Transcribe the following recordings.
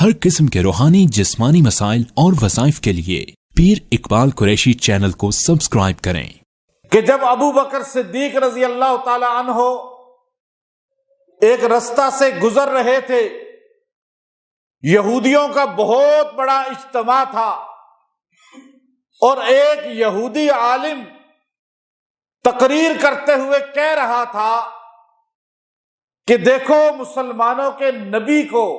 ہر قسم کے روحانی جسمانی مسائل اور وظائف کے لیے پیر اقبال قریشی چینل کو سبسکرائب کریں۔ کہ جب ابو بکر صدیق رضی اللہ تعالی عنہ ایک رستہ سے گزر رہے تھے، یہودیوں کا بہت بڑا اجتماع تھا، اور ایک یہودی عالم تقریر کرتے ہوئے کہہ رہا تھا کہ دیکھو مسلمانوں کے نبی کو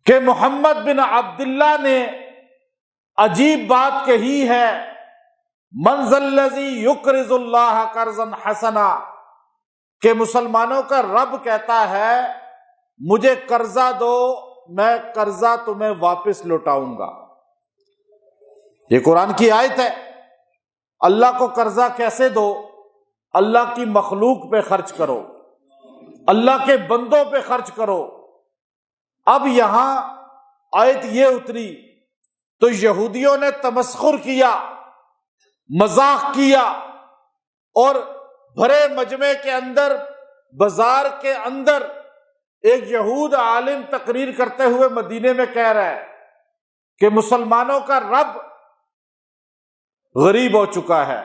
کہ محمد بن عبداللہ نے عجیب بات کہی ہے، من ذا الذی یقرض اللہ قرضا حسنا، کہ مسلمانوں کا رب کہتا ہے مجھے قرضہ دو، میں قرضہ تمہیں واپس لوٹاؤں گا۔ یہ قرآن کی آیت ہے۔ اللہ کو قرضہ کیسے دو؟ اللہ کی مخلوق پہ خرچ کرو، اللہ کے بندوں پہ خرچ کرو۔ اب یہاں آیت یہ اتری تو یہودیوں نے تمسخر کیا، مذاق کیا، اور بھرے مجمع کے اندر، بازار کے اندر ایک یہود عالم تقریر کرتے ہوئے مدینے میں کہہ رہا ہے کہ مسلمانوں کا رب غریب ہو چکا ہے،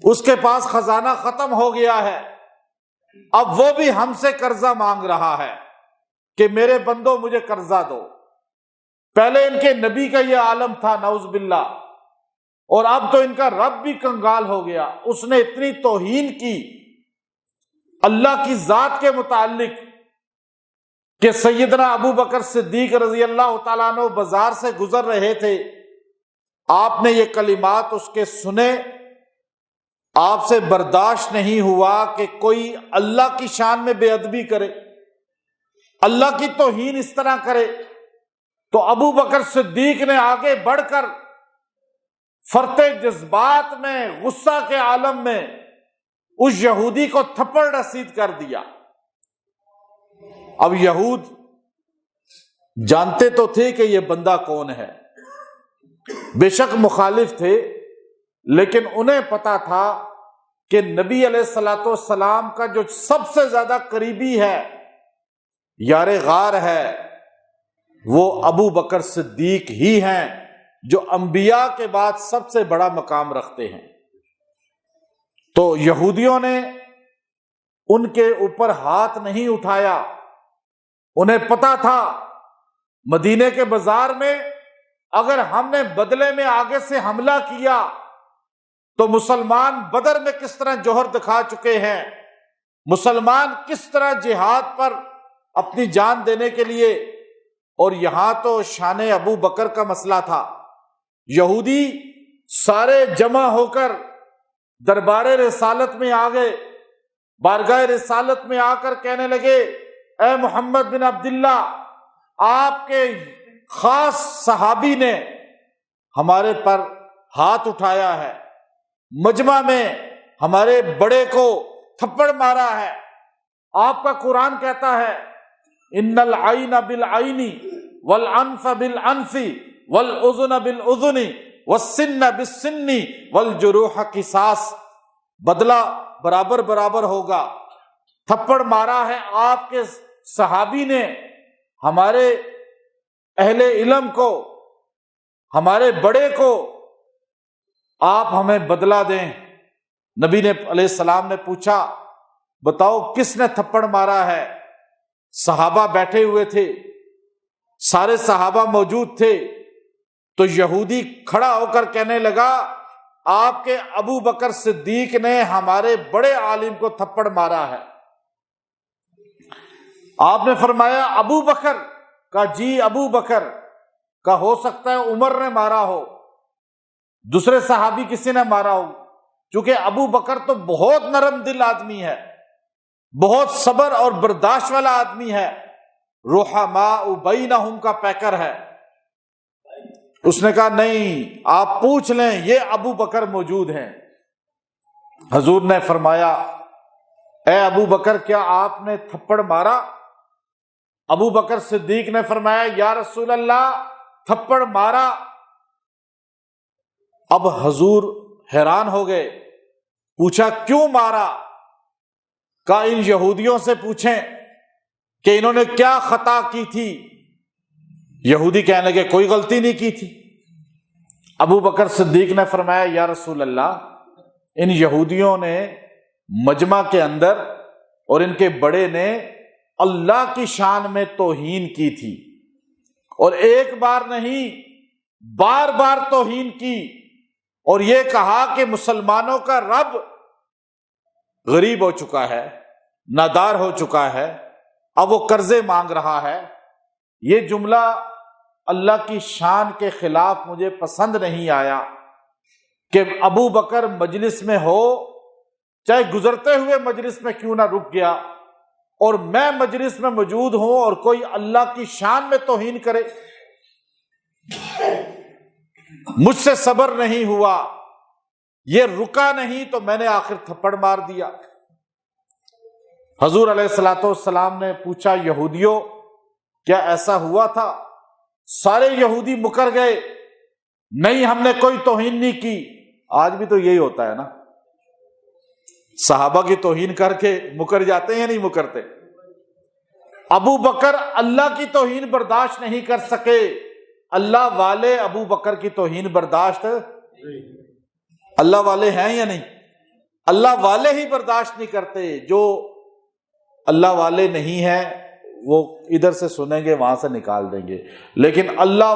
اس کے پاس خزانہ ختم ہو گیا ہے، اب وہ بھی ہم سے قرضہ مانگ رہا ہے کہ میرے بندوں مجھے قرضہ دو۔ پہلے ان کے نبی کا یہ عالم تھا نعوذ باللہ، اور اب تو ان کا رب بھی کنگال ہو گیا۔ اس نے اتنی توہین کی اللہ کی ذات کے متعلق کہ سیدنا ابو بکر صدیق رضی اللہ تعالیٰ عنہ بازار سے گزر رہے تھے، آپ نے یہ کلمات اس کے سنے، آپ سے برداشت نہیں ہوا کہ کوئی اللہ کی شان میں بے ادبی کرے، اللہ کی توہین اس طرح کرے۔ تو ابو بکر صدیق نے آگے بڑھ کر فرط جذبات میں، غصہ کے عالم میں اس یہودی کو تھپڑ رسید کر دیا۔ اب یہود جانتے تو تھے کہ یہ بندہ کون ہے، بے شک مخالف تھے، لیکن انہیں پتا تھا کہ نبی علیہ الصلوۃ والسلام کا جو سب سے زیادہ قریبی ہے، یار غار ہے، وہ ابو بکر صدیق ہی ہیں جو انبیاء کے بعد سب سے بڑا مقام رکھتے ہیں۔ تو یہودیوں نے ان کے اوپر ہاتھ نہیں اٹھایا، انہیں پتا تھا مدینے کے بازار میں اگر ہم نے بدلے میں آگے سے حملہ کیا تو مسلمان بدر میں کس طرح جوہر دکھا چکے ہیں، مسلمان کس طرح جہاد پر اپنی جان دینے کے لیے، اور یہاں تو شان ابو بکر کا مسئلہ تھا۔ یہودی سارے جمع ہو کر دربار رسالت میں آ گئے، بارگاہ رسالت میں آ کر کہنے لگے، اے محمد بن عبداللہ، آپ کے خاص صحابی نے ہمارے پر ہاتھ اٹھایا ہے، مجمع میں ہمارے بڑے کو تھپڑ مارا ہے۔ آپ کا قرآن کہتا ہے ان العین بالعین والانف بالانف والاذن بالاذن والسن بالسن والجروح قصاص، بدلہ برابر برابر ہوگا۔ تھپڑ مارا ہے آپ کے صحابی نے ہمارے اہل علم کو، ہمارے بڑے کو، آپ ہمیں بدلہ دیں۔ نبی نے علیہ السلام نے پوچھا بتاؤ کس نے تھپڑ مارا ہے؟ صحابہ بیٹھے ہوئے تھے، سارے صحابہ موجود تھے، تو یہودی کھڑا ہو کر کہنے لگا آپ کے ابو بکر صدیق نے ہمارے بڑے عالم کو تھپڑ مارا ہے۔ آپ نے فرمایا ابو بکر کا؟ جی ابو بکر کا، ہو سکتا ہے عمر نے مارا ہو، دوسرے صحابی کسی نے مارا ہو، چونکہ ابو بکر تو بہت نرم دل آدمی ہے، بہت صبر اور برداشت والا آدمی ہے، رحماء بینہم کا پیکر ہے۔ اس نے کہا نہیں، آپ پوچھ لیں، یہ ابو بکر موجود ہیں۔ حضور نے فرمایا اے ابو بکر کیا آپ نے تھپڑ مارا؟ ابو بکر صدیق نے فرمایا یا رسول اللہ تھپڑ مارا۔ اب حضور حیران ہو گئے، پوچھا کیوں مارا؟ کہا ان یہودیوں سے پوچھیں کہ انہوں نے کیا خطا کی تھی؟ یہودی کہنے لگے کوئی غلطی نہیں کی تھی۔ ابو بکر صدیق نے فرمایا یا رسول اللہ، ان یہودیوں نے مجمع کے اندر اور ان کے بڑے نے اللہ کی شان میں توہین کی تھی، اور ایک بار نہیں بار بار توہین کی، اور یہ کہا کہ مسلمانوں کا رب غریب ہو چکا ہے، نادار ہو چکا ہے، اب وہ قرضے مانگ رہا ہے۔ یہ جملہ اللہ کی شان کے خلاف مجھے پسند نہیں آیا کہ ابو بکر مجلس میں ہو، چاہے گزرتے ہوئے مجلس میں کیوں نہ رک گیا، اور میں مجلس میں موجود ہوں اور کوئی اللہ کی شان میں توہین کرے۔ مجھ سے صبر نہیں ہوا، یہ رکا نہیں تو میں نے آخر تھپڑ مار دیا۔ حضور علیہ الصلوۃ والسلام نے پوچھا یہودیوں کیا ایسا ہوا تھا؟ سارے یہودی مکر گئے، نہیں ہم نے کوئی توہین نہیں کی۔ آج بھی تو یہی ہوتا ہے نا، صحابہ کی توہین کر کے مکر جاتے ہیں یا نہیں مکرتے؟ ابو بکر اللہ کی توہین برداشت نہیں کر سکے، اللہ والے ابو بکر کی توہین برداشت، اللہ والے ہیں یا نہیں؟ اللہ والے ہی برداشت نہیں کرتے۔ جو اللہ والے نہیں ہیں وہ ادھر سے سنیں گے وہاں سے نکال دیں گے، لیکن اللہ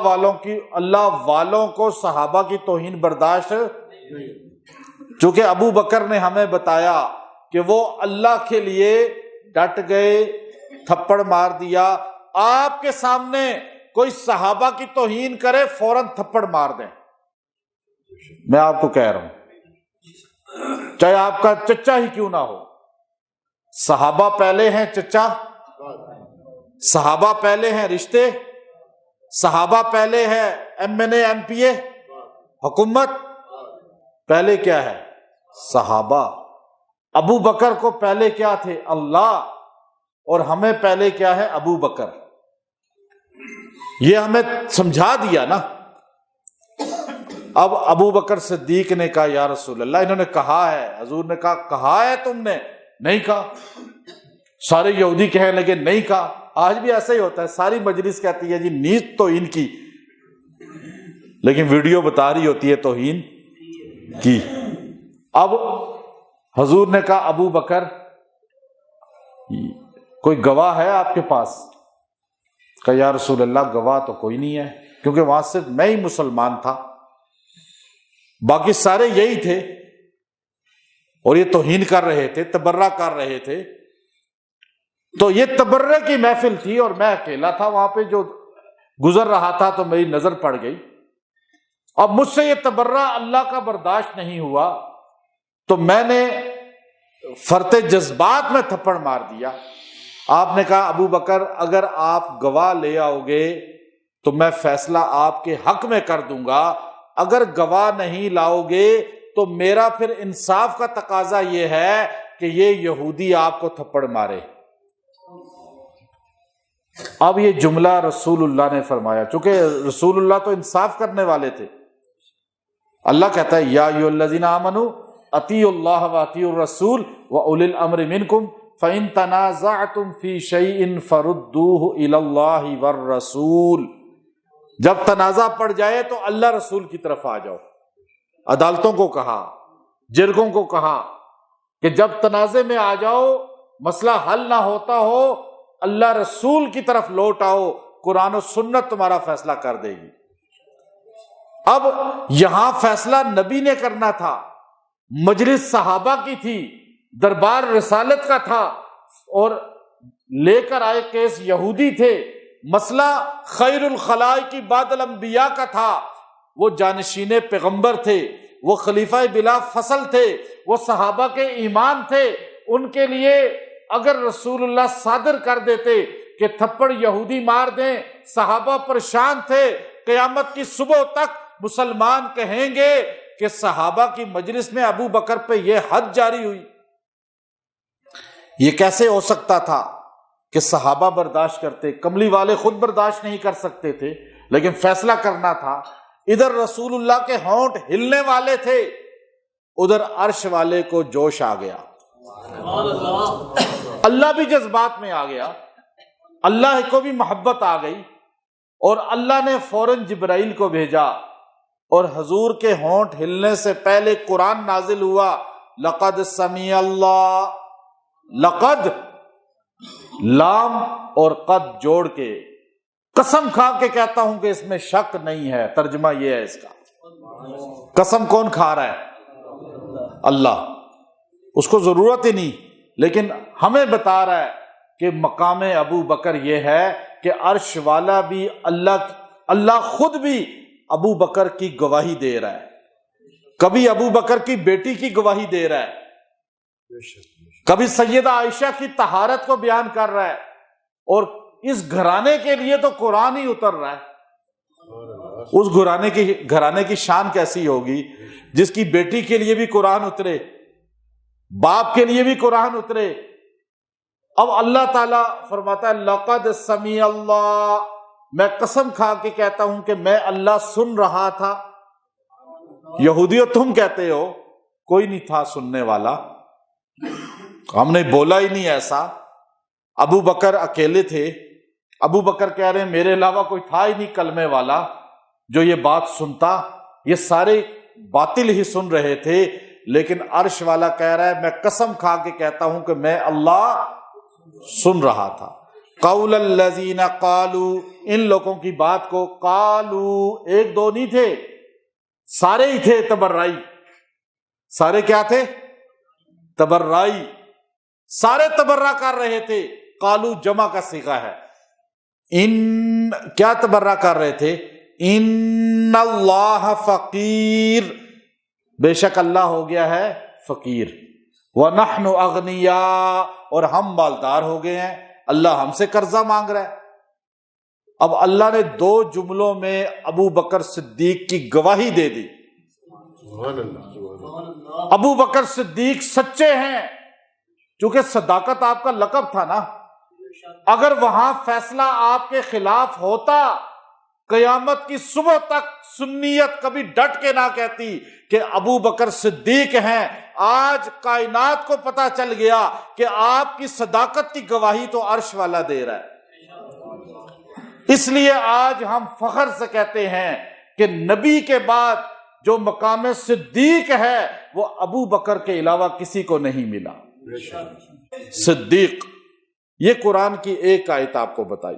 والوں کو صحابہ کی توہین برداشت نہیں۔ چونکہ ابو بکر نے ہمیں بتایا کہ وہ اللہ کے لیے ڈٹ گئے، تھپڑ مار دیا۔ آپ کے سامنے کوئی صحابہ کی توہین کرے فوراً تھپڑ مار دیں۔ میں آپ کو کہہ رہا ہوں، چاہے آپ کا چچا ہی کیوں نہ ہو، صحابہ پہلے ہیں چچا، صحابہ پہلے ہیں رشتے، صحابہ پہلے ہے M N A M P A حکومت، پہلے کیا ہے؟ صحابہ۔ ابو بکر کو پہلے کیا تھے؟ اللہ، اور ہمیں پہلے کیا ہے؟ ابو بکر۔ یہ ہمیں سمجھا دیا نا۔ اب ابو بکر صدیق نے کہا یا رسول اللہ، انہوں نے کہا ہے، حضور نے کہا ہے تم نے؟ نہیں کہا۔ سارے یہودی کہنے لگے نہیں کہا۔ آج بھی ایسا ہی ہوتا ہے، ساری مجلس کہتی ہے جی نیت تو ان کی، لیکن ویڈیو بتا رہی ہوتی ہے توہین کی۔ اب حضور نے کہا ابو بکر کوئی گواہ ہے آپ کے پاس؟ کہا یا رسول اللہ گواہ تو کوئی نہیں ہے، کیونکہ وہاں صرف میں ہی مسلمان تھا، باقی سارے یہی تھے اور یہ توہین کر رہے تھے، تبرہ کر رہے تھے۔ تو یہ تبرہ کی محفل تھی اور میں اکیلا تھا وہاں پہ، جو گزر رہا تھا تو میری نظر پڑ گئی۔ اب مجھ سے یہ تبرہ اللہ کا برداشت نہیں ہوا تو میں نے فرط جذبات میں تھپڑ مار دیا۔ آپ نے کہا ابو بکر اگر آپ گواہ لے آؤ گے تو میں فیصلہ آپ کے حق میں کر دوں گا، اگر گواہ نہیں لاؤ گے تو میرا پھر انصاف کا تقاضا یہ ہے کہ یہ یہودی آپ کو تھپڑ مارے۔ اب یہ جملہ رسول اللہ نے فرمایا، چونکہ رسول اللہ تو انصاف کرنے والے تھے۔ اللہ کہتا ہے یا ایھا الذین آمنوا اطیعوا اللہ واطیعوا الرسول واولی الامر منکم فإن تنازعتم فی شیء فردوہ الی اللہ والرسول۔ جب تنازع پڑ جائے تو اللہ رسول کی طرف آ جاؤ۔ عدالتوں کو کہا، جرگوں کو کہا کہ جب تنازع میں آ جاؤ، مسئلہ حل نہ ہوتا ہو، اللہ رسول کی طرف لوٹ آؤ، قرآن و سنت تمہارا فیصلہ کر دے گی۔ اب یہاں فیصلہ نبی نے کرنا تھا، مجلس صحابہ کی تھی، دربار رسالت کا تھا، اور لے کر آئے کیس یہودی تھے۔ مسئلہ خیر الخلائق بعد الانبیاء کا تھا، وہ جانشین پیغمبر تھے، وہ خلیفہ بلا فصل تھے، وہ صحابہ کے ایمان تھے۔ ان کے لیے اگر رسول اللہ صادر کر دیتے کہ تھپڑ یہودی مار دیں، صحابہ پریشان تھے، قیامت کی صبح تک مسلمان کہیں گے کہ صحابہ کی مجلس میں ابو بکر پہ یہ حد جاری ہوئی۔ یہ کیسے ہو سکتا تھا کہ صحابہ برداشت کرتے؟ کملی والے خود برداشت نہیں کر سکتے تھے، لیکن فیصلہ کرنا تھا۔ ادھر رسول اللہ کے ہونٹ ہلنے والے تھے، ادھر عرش والے کو جوش آ گیا، اللہ بھی جذبات میں آ گیا۔ اللہ کو بھی محبت آ گئی اور اللہ نے فوراً جبرائیل کو بھیجا اور حضور کے ہونٹ ہلنے سے پہلے قرآن نازل ہوا، لقد سمیع اللہ، لقد لام اور قد جوڑ کے قسم کھا کے کہتا ہوں کہ اس میں شک نہیں ہے، ترجمہ یہ ہے اس کا۔ قسم کون کھا رہا ہے؟ اللہ، اس کو ضرورت ہی نہیں، لیکن ہمیں بتا رہا ہے کہ مقام ابو بکر یہ ہے کہ عرش والا بھی اللہ خود بھی ابو بکر کی گواہی دے رہا ہے، کبھی ابو بکر کی بیٹی کی گواہی دے رہا ہے، کبھی سیدہ عائشہ کی طہارت کو بیان کر رہا ہے، اور اس گھرانے کے لیے تو قرآن ہی اتر رہا ہے۔ اس گھرانے کی شان کیسی ہوگی جس کی بیٹی کے لیے بھی قرآن اترے، باپ کے لیے بھی قرآن اترے۔ اب اللہ تعالیٰ فرماتا ہے لقد سمیع اللہ، میں قسم کھا کے کہتا ہوں کہ میں اللہ سن رہا تھا۔ یہودیوں تم کہتے ہو کوئی نہیں تھا سننے والا، ہم نے بولا ہی نہیں ایسا، ابو بکر اکیلے تھے، ابو بکر کہہ رہے ہیں میرے علاوہ کوئی تھا ہی نہیں کلمے والا جو یہ بات سنتا، یہ سارے باطل ہی سن رہے تھے، لیکن عرش والا کہہ رہا ہے میں قسم کھا کے کہتا ہوں کہ میں اللہ سن رہا تھا۔ قول الذین قالوا، ان لوگوں کی بات کو، قالوا ایک دو نہیں تھے، سارے ہی تھے تبرعی، سارے کیا تھے؟ تبرعی، سارے تبرع کر رہے تھے۔ قالو جمع کا صیغہ ہے، ان کیا تبرع کر رہے تھے؟ ان اللہ فقیر، بے شک اللہ ہو گیا ہے فقیر، وَنَحْنُ أَغْنِيَاء، اور ہم مالدار ہو گئے ہیں، اللہ ہم سے قرضہ مانگ رہا ہے۔ اب اللہ نے دو جملوں میں ابو بکر صدیق کی گواہی دے دی۔ ابو بکر صدیق سچے ہیں، چونکہ صداقت آپ کا لقب تھا نا، اگر وہاں فیصلہ آپ کے خلاف ہوتا، قیامت کی صبح تک سنیت کبھی ڈٹ کے نہ کہتی کہ ابو بکر صدیق ہیں۔ آج کائنات کو پتا چل گیا کہ آپ کی صداقت کی گواہی تو عرش والا دے رہا ہے۔ اس لیے آج ہم فخر سے کہتے ہیں کہ نبی کے بعد جو مقام صدیق ہے وہ ابو بکر کے علاوہ کسی کو نہیں ملا۔ صدیق، یہ قرآن کی ایک آیت آپ کو بتائی۔